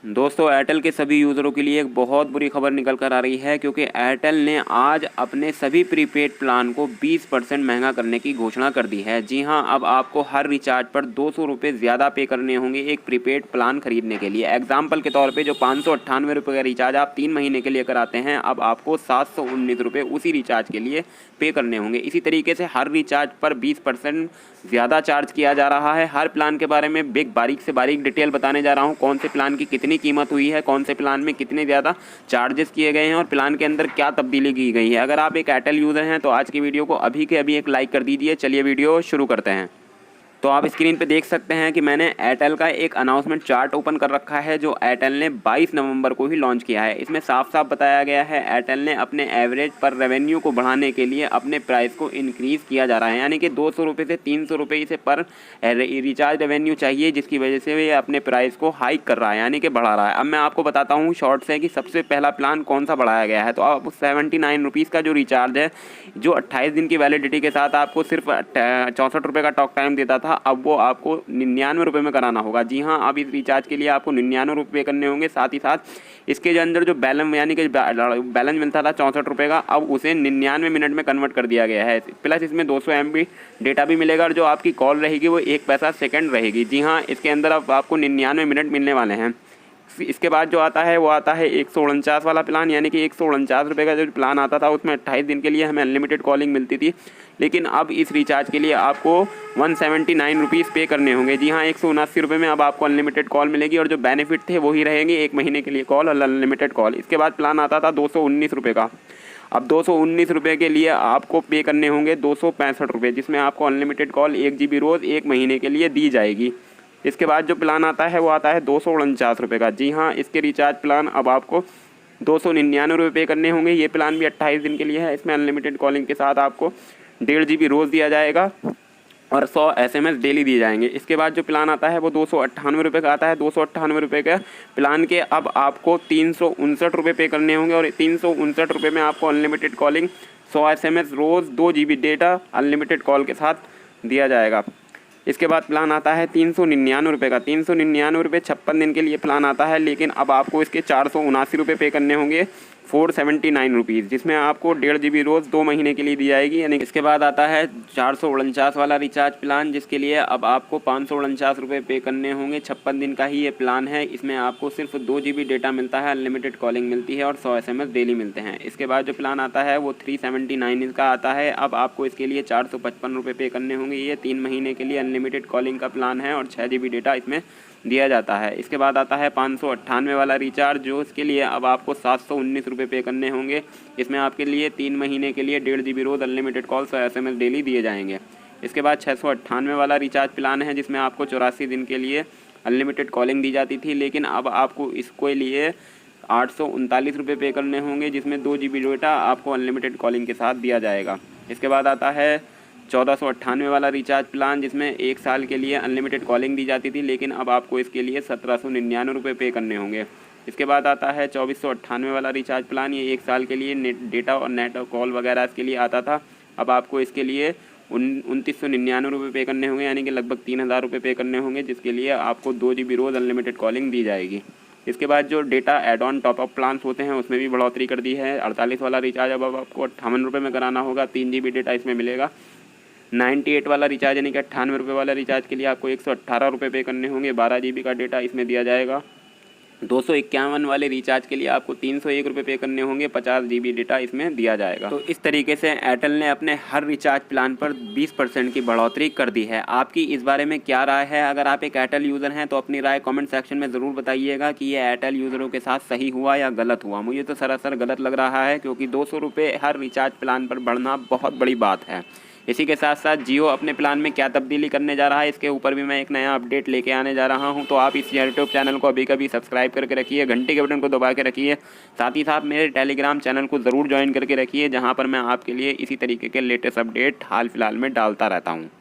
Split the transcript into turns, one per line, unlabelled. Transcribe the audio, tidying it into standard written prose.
दोस्तों एयरटेल के सभी यूज़रों के लिए एक बहुत बुरी खबर निकल कर आ रही है, क्योंकि एयरटेल ने आज अपने सभी प्रीपेड प्लान को 20% महंगा करने की घोषणा कर दी है। जी हां, अब आपको हर रिचार्ज पर 200 रुपये ज़्यादा पे करने होंगे एक प्रीपेड प्लान खरीदने के लिए। एग्जाम्पल के तौर पे जो 598 रुपये का रिचार्ज आप 3 महीने के लिए कराते हैं, अब आपको 719 रुपये उसी रिचार्ज के लिए पे करने होंगे। इसी तरीके से हर रिचार्ज पर 20% ज़्यादा चार्ज किया जा रहा है। हर प्लान के बारे में बारीक से बारीक डिटेल बताने जा रहा हूँ, कौन से प्लान की कितनी कीमत हुई है, कौन से प्लान में कितने ज़्यादा चार्जेस किए गए हैं और प्लान के अंदर क्या तब्दीली की गई है। अगर आप एक एयरटेल यूज़र हैं तो आज की वीडियो को अभी के अभी एक लाइक कर दीजिए। चलिए वीडियो शुरू करते हैं। तो आप स्क्रीन पे देख सकते हैं कि मैंने एयरटेल का एक अनाउंसमेंट चार्ट ओपन कर रखा है, जो एयरटेल ने 22 नवंबर को ही लॉन्च किया है। इसमें साफ साफ बताया गया है एयरटेल ने अपने एवरेज पर रेवेन्यू को बढ़ाने के लिए अपने प्राइस को इंक्रीज़ किया जा रहा है, यानी कि 200 रुपये से 300 रुपये इसे पर रिचार्ज रेवेन्यू चाहिए, जिसकी वजह से ये अपने प्राइस को हाइक कर रहा है, यानी कि बढ़ा रहा है। अब मैं आपको बताता हूँ शॉर्ट से कि सबसे पहला प्लान कौन सा बढ़ाया गया है। तो अब 79 रुपीज़ का जो रिचार्ज है, जो 28 दिन की वैलिडिटी के साथ आपको सिर्फ 64 रुपये का टॉक टाइम देता था, अब वो आपको 99 रुपये में कराना होगा। जी हाँ, अब इस रिचार्ज के लिए आपको 99 रुपये करने होंगे। साथ ही साथ इसके जो अंदर जो बैलेंस यानी कि बैलेंस मिलता था 64 रुपये का, अब उसे 99 मिनट में कन्वर्ट कर दिया गया है। प्लस इसमें 200 MB डेटा भी मिलेगा और जो आपकी कॉल रहेगी वो 1 पैसा सेकंड रहेगी। जी हाँ, इसके अंदर अब आपको 99 मिनट मिलने वाले हैं। इसके बाद जो आता है वो आता है 149 वाला प्लान, यानी कि 149 रुपये का जो प्लान आता था उसमें 28 दिन के लिए हमें अनलिमिटेड कॉलिंग मिलती थी, लेकिन अब इस रिचार्ज के लिए आपको 179 रुपीज़ पे करने होंगे। जी हाँ, 179 रुपये में अब आपको अनलिमिटेड कॉल मिलेगी और जो बेनिफिट थे वही रहेंगे, 1 महीने के लिए कॉल और अनलिमिटेड कॉल। इसके बाद प्लान आता था 219 रुपये का। अब 219 रुपये के लिए आपको पे करने होंगे 265 रुपये, जिसमें आपको अनलिमिटेड कॉल 1 GB रोज़ 1 महीने के लिए दी जाएगी। इसके बाद जो प्लान आता है वो आता है 249 रुपये का। जी हाँ, इसके रिचार्ज प्लान अब आपको 299 रुपये पे करने होंगे। ये प्लान भी 28 दिन के लिए है। इसमें अनलिमिटेड कॉलिंग के साथ आपको 1.5 GB रोज़ दिया जाएगा और 100 SMS डेली दिए जाएंगे। इसके बाद जो प्लान आता है वो 298 रुपये का आता है। 298 रुपये का प्लान के अब आपको 359 रुपये पे करने होंगे और 359 रुपये में आपको अनलिमिटेड कॉलिंग 100 SMS रोज़ 2 GB डेटा अनलिमिटेड कॉल के साथ दिया जाएगा। इसके बाद प्लान आता है 399 रुपये का। 399 रुपये 56 दिन के लिए प्लान आता है, लेकिन अब आपको इसके 479 रुपये पे करने होंगे 479 रुपीज़, जिसमें आपको 1.5 GB रोज़ 2 महीने के लिए दी जाएगी, यानी इसके बाद आता है 449 वाला रिचार्ज प्लान, जिसके लिए अब आपको 549 रुपये पे करने होंगे। 56 दिन का ही ये प्लान है। इसमें आपको सिर्फ 2 GB डेटा मिलता है, अनलिमिटेड कॉलिंग मिलती है और 100 SMS डेली मिलते हैं। इसके बाद जो प्लान आता है वो 379 का आता है। अब आपको इसके लिए 455 रुपये पे करने होंगे। ये 3 महीने के लिए अनलिमिटेड कॉलिंग का प्लान है और 6 GB डेटा इसमें दिया जाता है। इसके बाद आता है 598 वाला रिचार्ज, जो इसके लिए अब आपको 719 रुपये पे करने होंगे। इसमें आपके लिए 3 महीने के लिए 1.5 GB रोज़ अनलिमिटेड कॉल 100 SMS डेली दिए जाएंगे। इसके बाद 698 वाला रिचार्ज प्लान है, जिसमें आपको 84 दिन के लिए अनलिमिटेड कॉलिंग दी जाती थी, लेकिन अब आपको इसके लिए 839 रुपये पे करने होंगे, जिसमें 2 GB डेटा आपको अनलिमिटेड कॉलिंग के साथ दिया जाएगा। इसके बाद आता है 1498 वाला रिचार्ज प्लान, जिसमें 1 साल के लिए अनलिमिटेड कॉलिंग दी जाती थी, लेकिन अब आपको इसके लिए 1799 रुपये पे करने होंगे। इसके बाद आता है 2498 वाला रिचार्ज प्लान। ये 1 साल के लिए नेट डेटा और नेट और कॉल वगैरह इसके लिए आता था। अब आपको इसके लिए 2999 रुपये पे करने होंगे, यानी कि लगभग 3000 रुपये पे करने होंगे, जिसके लिए आपको 2 GB रोज़ अनलिमिटेड कॉलिंग दी जाएगी। इसके बाद जो data add on top up plans होते हैं उसमें भी बढ़ोतरी कर दी है। 48 वाला रिचार्ज अब आपको 58 रुपये में कराना होगा। 3 GB डेटा इसमें मिलेगा। 98 वाला रिचार्ज यानी कि 98 रुपये वाला रिचार्ज के लिए आपको 118 रुपये पे करने होंगे। 12 GB का डेटा इसमें दिया जाएगा। 251 वाले रिचार्ज के लिए आपको 301 रुपये पे करने होंगे। 50 GB डेटा इसमें दिया जाएगा। तो इस तरीके से एयरटेल ने अपने हर रिचार्ज प्लान पर 20% की बढ़ोतरी कर दी है। आपकी इस बारे में क्या राय है? अगर आप एक एयरटेल यूज़र हैं तो अपनी राय कमेंट सेक्शन में ज़रूर बताइएगा कि ये एयरटेल यूज़रों के साथ सही हुआ या गलत हुआ। मुझे तो सरासर गलत लग रहा है, क्योंकि 200 रुपये हर रिचार्ज प्लान पर बढ़ना बहुत बड़ी बात है। इसी के साथ साथ जियो अपने प्लान में क्या तब्दीली करने जा रहा है, इसके ऊपर भी मैं एक नया अपडेट लेके आने जा रहा हूं। तो आप इस यूट्यूब चैनल को अभी कभी सब्सक्राइब करके रखिए, घंटे के बटन को दबा के रखिए। साथ ही साथ मेरे टेलीग्राम चैनल को ज़रूर ज्वाइन करके रखिए, जहां पर मैं आपके लिए इसी तरीके के लेटेस्ट अपडेट हाल फिलहाल में डालता रहता हूं।